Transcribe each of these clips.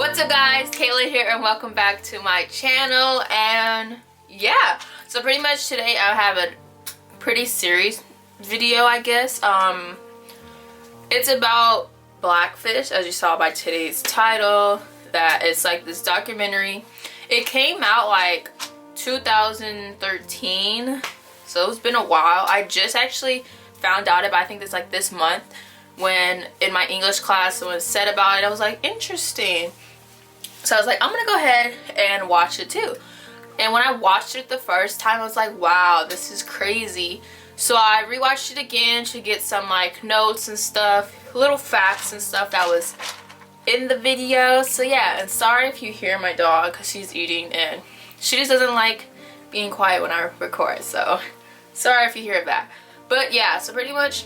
What's up guys, Kayla here and welcome back to my channel. And yeah, so pretty much today I have a pretty serious video, I guess. It's about Blackfish, as you saw by today's title, that it's like this documentary. It came out like 2013, so it's been a while. I just actually found out about it, I think it's like this month, when in my English class someone said about it. I was like, interesting. So I was like, I'm gonna go ahead and watch it too. And when I watched it the first time, I was like, wow, this is crazy. So I rewatched it again to get some like notes and stuff, little facts and stuff that was in the video. So yeah, and sorry if you hear my dog because she's eating and she just doesn't like being quiet when I record. So sorry if you hear that. But yeah, so pretty much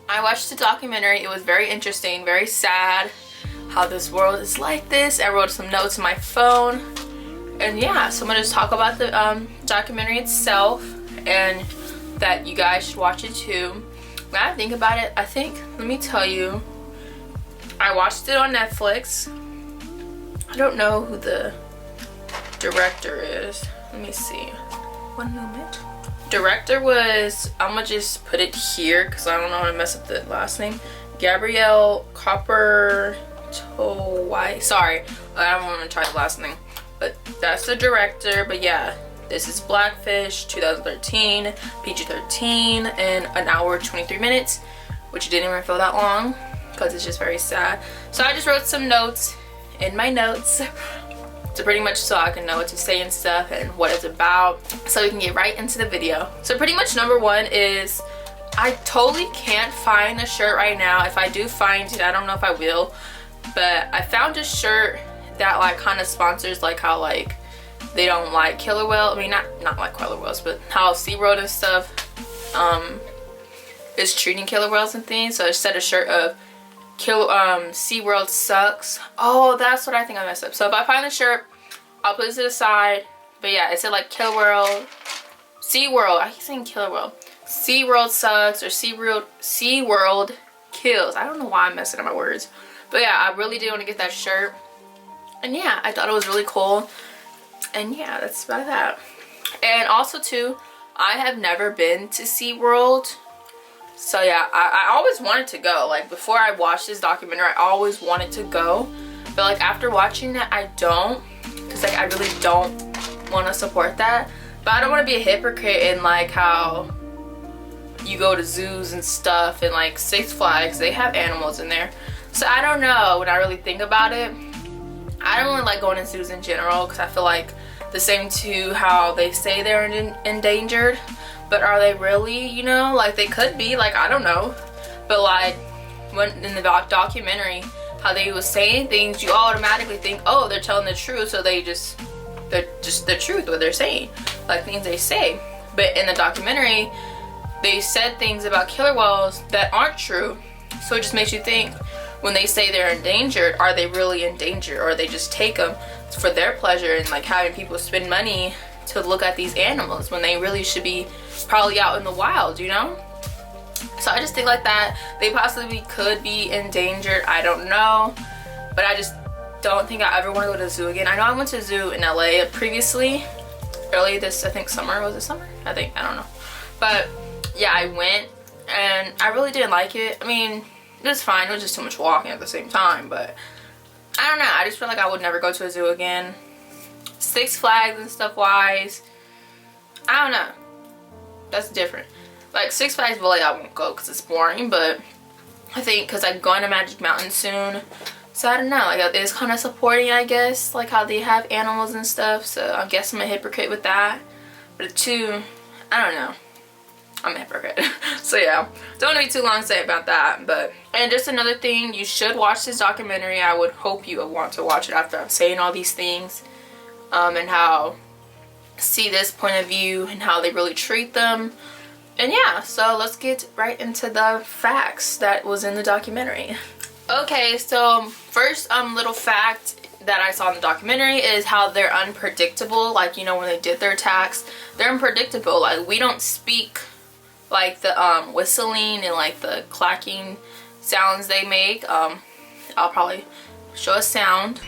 I watched the documentary. It was very interesting, very sad how this world is like this. I wrote some notes on my phone. And yeah, so I'm gonna just talk about the documentary itself and that you guys should watch it too. When I think about it, let me tell you, I watched it on Netflix. I don't know who the director is. Let me see. One moment. Director was, I'm gonna just put it here because I don't know how to mess up the last name. Gabrielle Copper. Sorry, I don't want to try the last name, but that's the director. But yeah, this is Blackfish, 2013, PG-13, and an hour 23 minutes, which didn't even feel that long because it's just very sad. So I just wrote some notes in my notes to pretty much so I can know what to say and stuff and what it's about, so we can get right into the video. So pretty much number one is, I totally can't find a shirt right now. If I do find it, I don't know if I will, but I found a shirt that like kind of sponsors like how like they don't like killer whale, I mean not like killer whales, but how SeaWorld and stuff is treating killer whales and things. So I just said a shirt of SeaWorld sucks. Oh, that's what I think I messed up. So if I find the shirt, I'll put it to the side. But yeah, it said like killer whale, SeaWorld, I keep saying killer whale, SeaWorld sucks, or SeaWorld kills. I don't know why I'm messing up my words. But yeah, I really did want to get that shirt. And yeah, I thought it was really cool. And yeah, that's about that. And also too, I have never been to SeaWorld. So yeah, I always wanted to go. Like before I watched this documentary, I always wanted to go. But like after watching that, I don't. Because like I really don't want to support that. But I don't want to be a hypocrite in like how you go to zoos and stuff, and like Six Flags, they have animals in there. So I don't know, when I really think about it, I don't really like going to zoos in general because I feel like the same to how they say they're endangered, but are they really, you know? Like they could be, like I don't know. But like when in the documentary, how they was saying things, you automatically think, oh, they're telling the truth, so they're just the truth what they're saying, like things they say. But in the documentary, they said things about killer whales that aren't true. So it just makes you think, when they say they're endangered, are they really endangered, or they just take them for their pleasure and like having people spend money to look at these animals when they really should be probably out in the wild, you know? So I just think like that they possibly could be endangered. I don't know, but I just don't think I ever want to go to the zoo again. I know I went to the zoo in LA previously, early this, I think summer, was it summer? I don't know. But yeah, I went and I really didn't like it. I mean, it was fine, it was just too much walking at the same time, but I don't know, I just feel like I would never go to a zoo again. Six Flags and stuff wise, I don't know, that's different. Like Six Flags really I won't go because it's boring, but I think because I'm going to Magic Mountain soon, so I don't know, like it is kind of supporting, I guess, like how they have animals and stuff, so I guess I'm a hypocrite with that. But two, I don't know, I'm a hypocrite. So yeah, don't want to be too long to say about that. But, and just another thing, you should watch this documentary. I would hope you would want to watch it after I'm saying all these things, and how see this point of view and how they really treat them. And yeah, so let's get right into the facts that was in the documentary. Okay, so first little fact that I saw in the documentary is how they're unpredictable. Like, you know, when they did their attacks, they're unpredictable. Like we don't speak like the whistling and like the clacking sounds they make. I'll probably show a sound.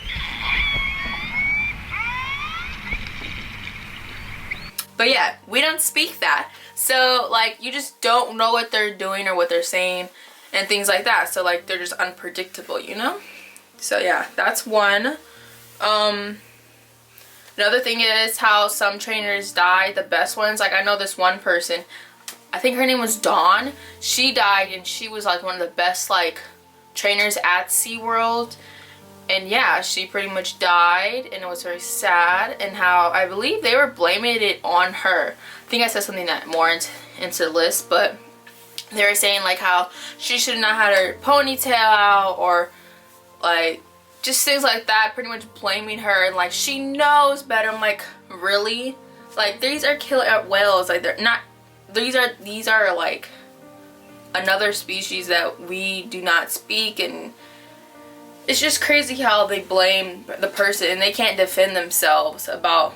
But yeah, we don't speak that. So like you just don't know what they're doing or what they're saying and things like that. So like they're just unpredictable, you know? So yeah, that's one. Another thing is how some trainers die, the best ones. Like I know this one person, I think her name was Dawn. She died and she was like one of the best like trainers at SeaWorld. And yeah, she pretty much died and it was very sad. And how I believe they were blaming it on her. I think I said something that more into the list, but they were saying like how she should not have had her ponytail out or like just things like that, pretty much blaming her and like she knows better. I'm like, really? Like these are killer whales, like they're not, these are like another species that we do not speak, and it's just crazy how they blame the person and they can't defend themselves about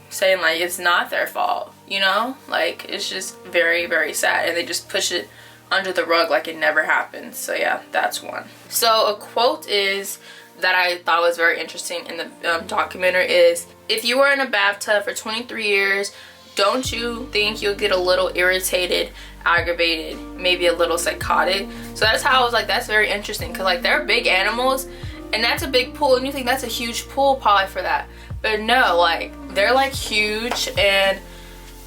saying like it's not their fault, you know? Like it's just very, very sad, and they just push it under the rug like it never happened. So yeah, that's one. So a quote is that I thought was very interesting in the documentary is, if you were in a bathtub for 23 years, don't you think you'll get a little irritated, aggravated, maybe a little psychotic? So that's how I was like, that's very interesting, because like they're big animals and that's a big pool, and you think that's a huge pool probably for that, but no, like they're like huge, and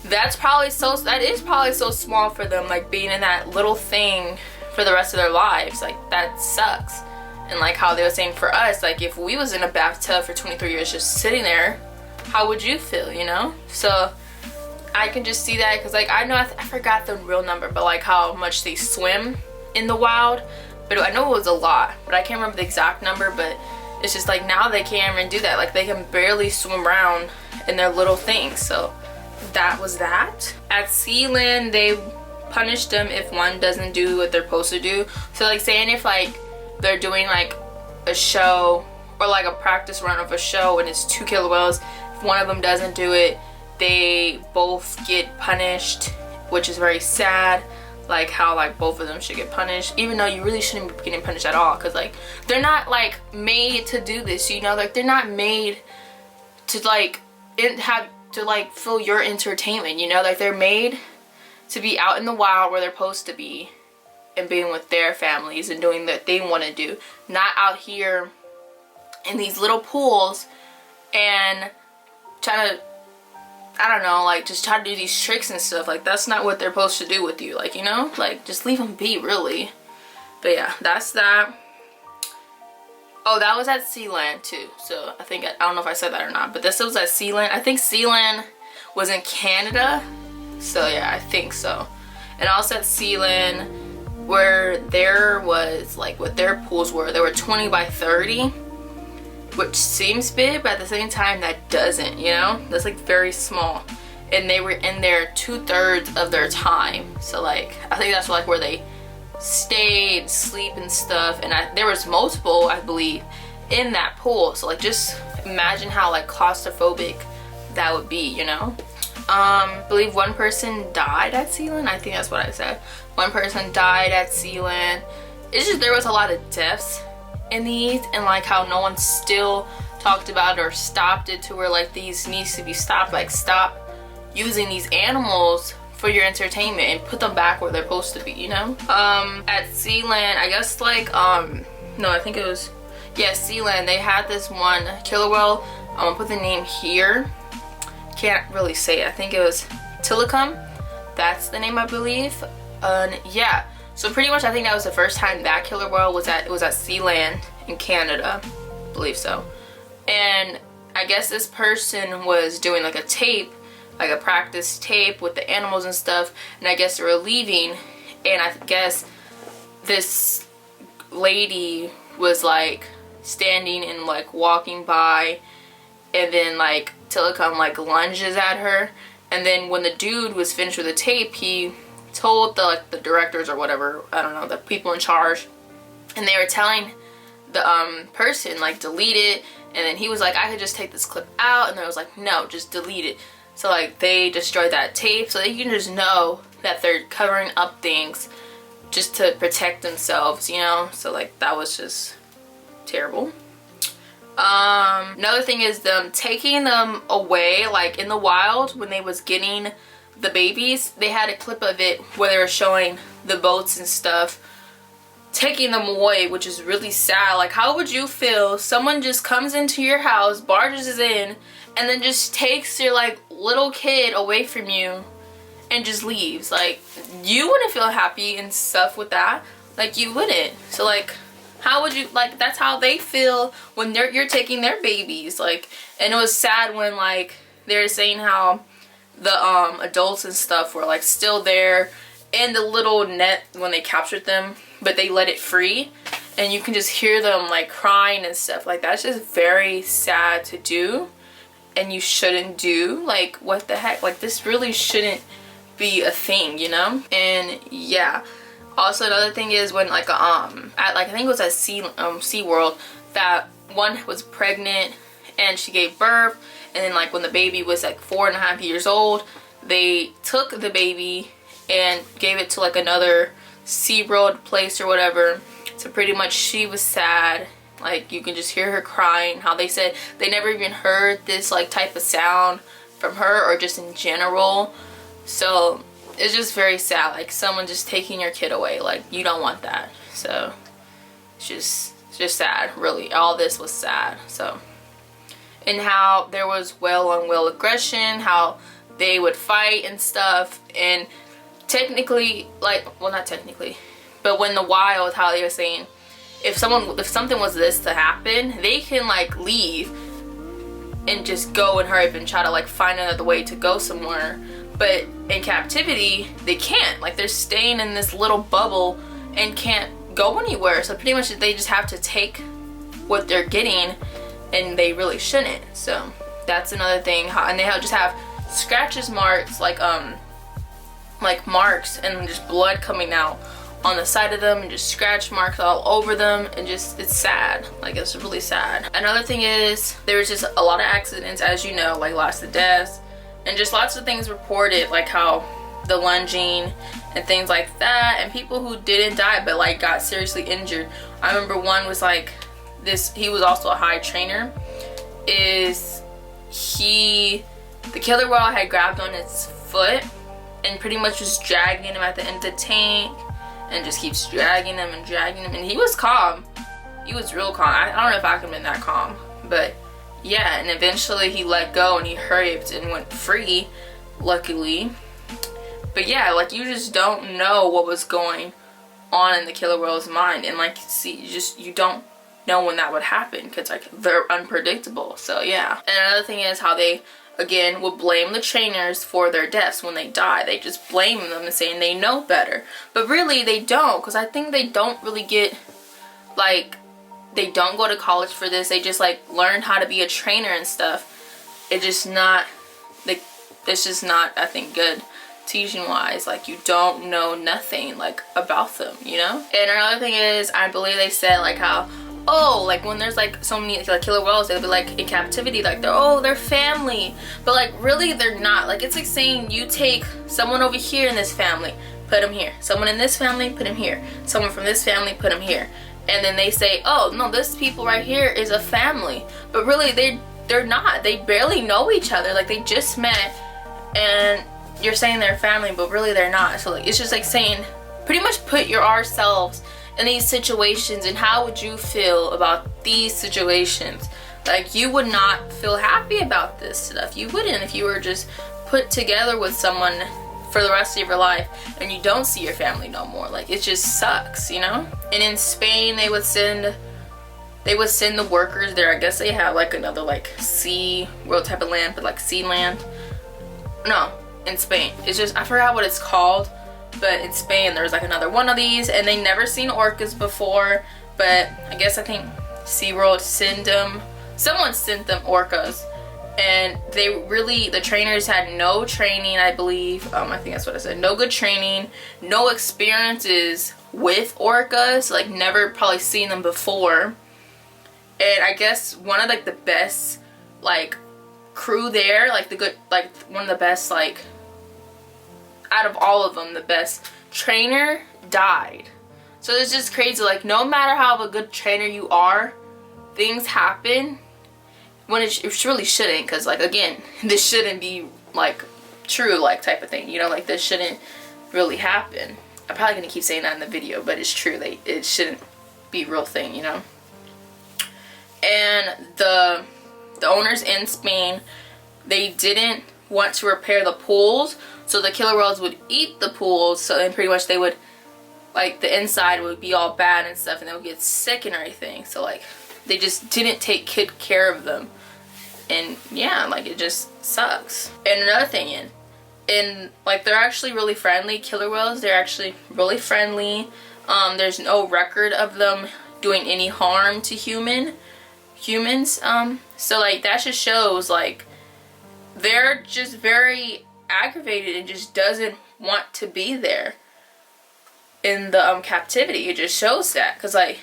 that is probably so small for them, like being in that little thing for the rest of their lives. Like that sucks. And like how they were saying for us, like if we was in a bathtub for 23 years just sitting there, how would you feel, you know? So I can just see that, because like I know I forgot the real number, but like how much they swim in the wild, but I know it was a lot, but I can't remember the exact number. But it's just like now they can't even do that, like they can barely swim around in their little things. So that was that. At Sealand, they punish them if one doesn't do what they're supposed to do. So like saying if like they're doing like a show or like a practice run of a show and it's 2 killer whales, if one of them doesn't do it, they both get punished, which is very sad. Like how like both of them should get punished, even though you really shouldn't be getting punished at all, because like they're not like made to do this, you know? Like they're not made to like have to like fill your entertainment, you know? Like they're made to be out in the wild where they're supposed to be and being with their families and doing what they want to do, not out here in these little pools and trying to, I don't know, like just try to do these tricks and stuff. Like that's not what they're supposed to do with you, like, you know? Like just leave them be, really. But yeah, that's that. Oh, that was at Sealand too. So I think, I don't know if I said that or not, but this was at Sealand. I think Sealand was in Canada. So yeah, I think so. And also at Sealand, where there was like what their pools were, they were 20 by 30, which seems big, but at the same time that doesn't, you know? That's like very small, and they were in there 2/3 of their time. So like I think that's like where they stayed, sleep and stuff, and there was multiple, I believe, in that pool. So like just imagine how like claustrophobic that would be, you know? I believe one person died at Sealand. I think that's what I said. One person died at Sealand. It's just there was a lot of deaths in these, and like how no one still talked about it or stopped it to where like these needs to be stopped. Like stop using these animals for your entertainment and put them back where they're supposed to be, you know? At Sealand, I guess like no, I think it was, yeah, Sealand, they had this one killer whale. I'm gonna put the name here. Can't really say it. I think it was Tilikum. That's the name, I believe. Yeah, so pretty much I think that was the first time that killer whale was at Sealand in Canada, I believe so. And I guess this person was doing like a tape, like a practice tape with the animals and stuff, and I guess they were leaving, and I guess this lady was like standing and like walking by, and then like Tilikum like lunges at her, and then when the dude was finished with the tape, he told the directors or whatever, I don't know, the people in charge, and they were telling the person like delete it, and then he was like, I could just take this clip out, and they was like, no, just delete it. So like they destroyed that tape, so you can just know that they're covering up things just to protect themselves, you know? So like that was just terrible. Another thing is them taking them away, like in the wild when they was getting the babies. They had a clip of it where they were showing the boats and stuff taking them away, which is really sad. Like, how would you feel? Someone just comes into your house, barges in, and then just takes your like little kid away from you and just leaves. Like, you wouldn't feel happy and stuff with that. Like, you wouldn't. So like, how would you, like, that's how they feel when you're taking their babies. Like, and it was sad when like they were saying how the adults and stuff were like still there in the little net when they captured them, but they let it free, and you can just hear them like crying and stuff. Like, that's just very sad to do, and you shouldn't do. Like, what the heck? Like, this really shouldn't be a thing, you know? And yeah, also another thing is when like at like I think it was at SeaWorld, that one was pregnant and she gave birth, and then like when the baby was like 4.5 years old, they took the baby and gave it to like another SeaWorld place or whatever. So pretty much she was sad. Like, you can just hear her crying. How they said they never even heard this like type of sound from her, or just in general. So it's just very sad, like someone just taking your kid away. Like, you don't want that. So it's just sad, really. All this was sad. So, and how there was well on well aggression, how they would fight and stuff. And technically, like, well, not technically, but when the wild, how they were saying if something was this to happen, they can like leave and just go and hurry up and try to like find another way to go somewhere. But in captivity, they can't. Like, they're staying in this little bubble and can't go anywhere. So pretty much they just have to take what they're getting, and they really shouldn't. So that's another thing. And they just have scratches, marks, like marks and just blood coming out on the side of them, and just scratch marks all over them, and just, it's sad. Like, it's really sad. Another thing is there was just a lot of accidents, as you know, like lots of deaths and just lots of things reported, like how the lunging and things like that, and people who didn't die but like got seriously injured. I remember one was like this, he was also a high trainer, the killer whale had grabbed on its foot and pretty much was dragging him at the end of the tank, and just keeps dragging him and dragging him, and he was calm. He was real calm. I don't know if I could have been that calm, but yeah, and eventually he let go and he hurried and went free, luckily. But yeah, like, you just don't know what was going on in the killer whale's mind, and like, see, you don't know when that would happen, because like, they're unpredictable. So yeah. And another thing is how they again would blame the trainers for their deaths when they die. They just blame them and saying they know better, but really they don't, because I think they don't really get, like, they don't go to college for this. They just like learn how to be a trainer and stuff. It's just not, like, it's just not, I think, good teaching wise. Like, you don't know nothing like about them, you know. And another thing is, I believe they said like how, oh, like when there's like so many like killer whales, they'll be like in captivity, like they're family, but like really they're not. Like, it's like saying you take someone over here in this family, put them here, someone in this family, put them here, someone from this family, put them here, and then they say, oh no, this people right here is a family, but really they're not. They barely know each other. Like, they just met and you're saying they're family, but really they're not. So like, it's just like saying, pretty much put ourselves in these situations, and how would you feel about these situations? Like, you would not feel happy about this stuff. You wouldn't if you were just put together with someone for the rest of your life and you don't see your family no more. Like, it just sucks, you know. And in Spain, they would send the workers there. I guess they have like another like sea world type of land, but like sea land. No, in Spain, it's just, I forgot what it's called. But in Spain, there's like another one of these, and they never seen orcas before, but I think SeaWorld someone sent them orcas, and the trainers had no training, I believe. I think that's what I said. No good training, no experiences with orcas, like never probably seen them before. And I guess one of like the best like crew there, like one of the best, like, out of all of them, the best trainer died. So it's just crazy. Like, no matter how of a good trainer you are, things happen when it really shouldn't, because like again, this shouldn't be like true, like type of thing, you know, like this shouldn't really happen. I'm probably gonna keep saying that in the video, but it's true. It shouldn't be a real thing, you know. And the owners in Spain, they didn't want to repair the pools, so the killer whales would eat the pools. So then pretty much they would, like, the inside would be all bad and stuff, and they would get sick and everything. So like they just didn't take good care of them, and yeah, like it just sucks. And another thing, in like, they're actually really friendly. Killer whales, they're actually really friendly. There's no record of them doing any harm to humans. So like that just shows like they're just very aggravated and just doesn't want to be there in the captivity. It just shows that, because like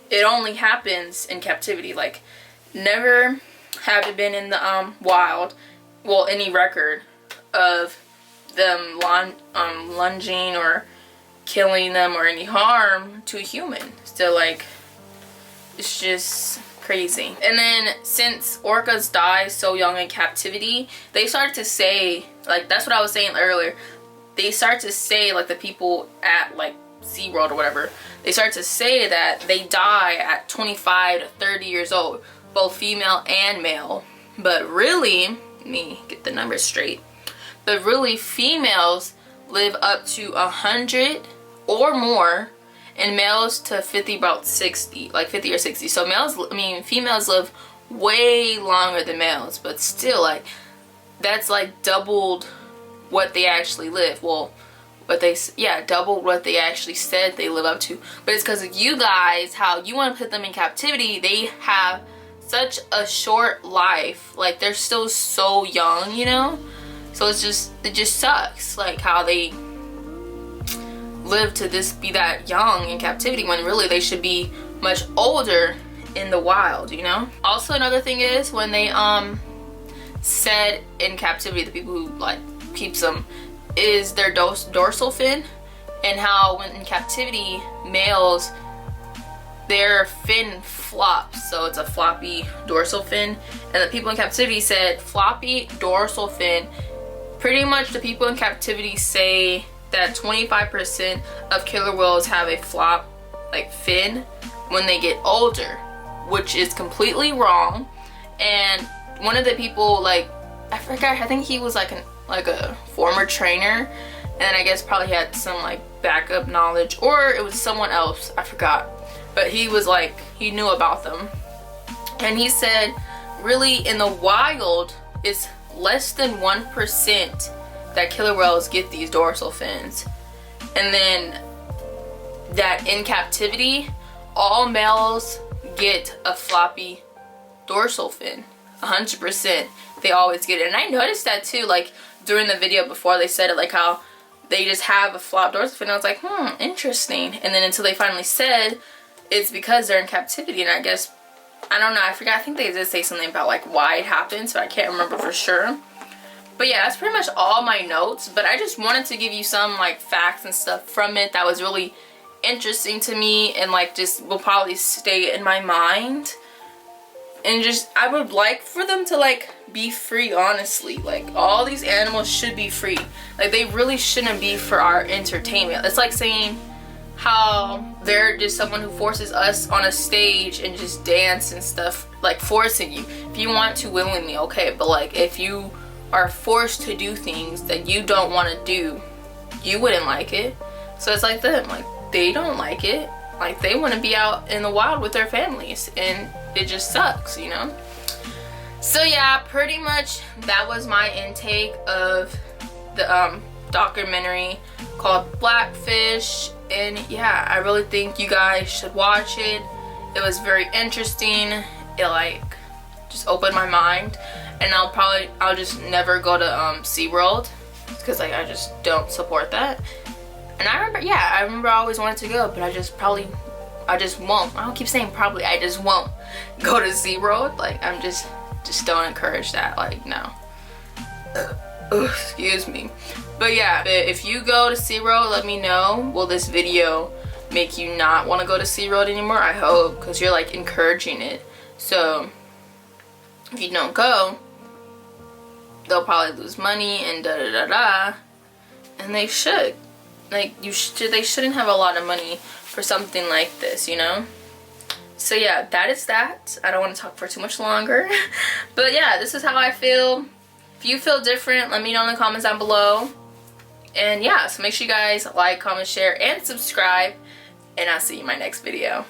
it only happens in captivity. Like never have it been in the wild, well, any record of them lunging or killing them or any harm to a human. So like it's just crazy. And then since orcas die so young in captivity, they started to say, like, that's what I was saying earlier, they start to say, like the people at like SeaWorld or whatever, they start to say that they die at 25 to 30 years old, both female and male. But really, let me get the numbers straight, but really females live up to 100 or more, and males to 50, about 60, like 50 or 60. So females live way longer than males, but still, like, that's like doubled what they actually live. Well, doubled what they actually said they live up to. But it's because of you guys, how you want to put them in captivity. They have such a short life. Like, they're still so young, you know? So it just sucks, like, how they live to be that young in captivity when really they should be much older in the wild, you know? Also, another thing is, when they said in captivity, the people who like keeps them, is their dorsal fin, and how when in captivity, males, their fin flops, so it's a floppy dorsal fin. And the people in captivity said floppy dorsal fin. Pretty much the people in captivity say that 25% of killer whales have a flop, like, fin when they get older, which is completely wrong. And one of the people, like, I forgot, I think he was like a former trainer, and I guess probably had some like backup knowledge, or it was someone else, I forgot, but he was like, he knew about them, and he said really in the wild it's less than 1% that killer whales get these dorsal fins. And then that in captivity, all males get a floppy dorsal fin. 100%. They always get it. And I noticed that too, like during the video before they said it, like how they just have a flop dorsal fin. I was like, interesting. And then until they finally said it's because they're in captivity. And I guess, I don't know, I forgot, I think they did say something about like why it happened, so I can't remember for sure. But yeah, that's pretty much all my notes, but I just wanted to give you some like facts and stuff from it that was really interesting to me, and like just will probably stay in my mind. And just, I would like for them to like be free, honestly. Like, all these animals should be free. Like, they really shouldn't be for our entertainment. It's like saying how they're just someone who forces us on a stage and just dance and stuff, like forcing you. If you want to willingly, okay, but like if you are forced to do things that you don't want to do, you wouldn't like it. So it's like them, like they don't like it. Like, they want to be out in the wild with their families, and it just sucks, you know? So yeah, pretty much that was my intake of the documentary called Blackfish. And yeah, I really think you guys should watch it. It was very interesting. It like just opened my mind. And I'll just never go to SeaWorld, because like I just don't support that. And I remember I always wanted to go, but I just won't. I don't keep saying probably, I just won't go to SeaWorld. Like, I'm just don't encourage that, like, no. Excuse me. But yeah, if you go to SeaWorld, let me know. Will this video make you not want to go to SeaWorld anymore? I hope, because you're like encouraging it. So if you don't go, they'll probably lose money and da da da da. And they should. Like, they shouldn't have a lot of money for something like this, you know? So yeah, that is that. I don't want to talk for too much longer. But yeah, this is how I feel. If you feel different, let me know in the comments down below. And yeah, so make sure you guys like, comment, share, and subscribe. And I'll see you in my next video.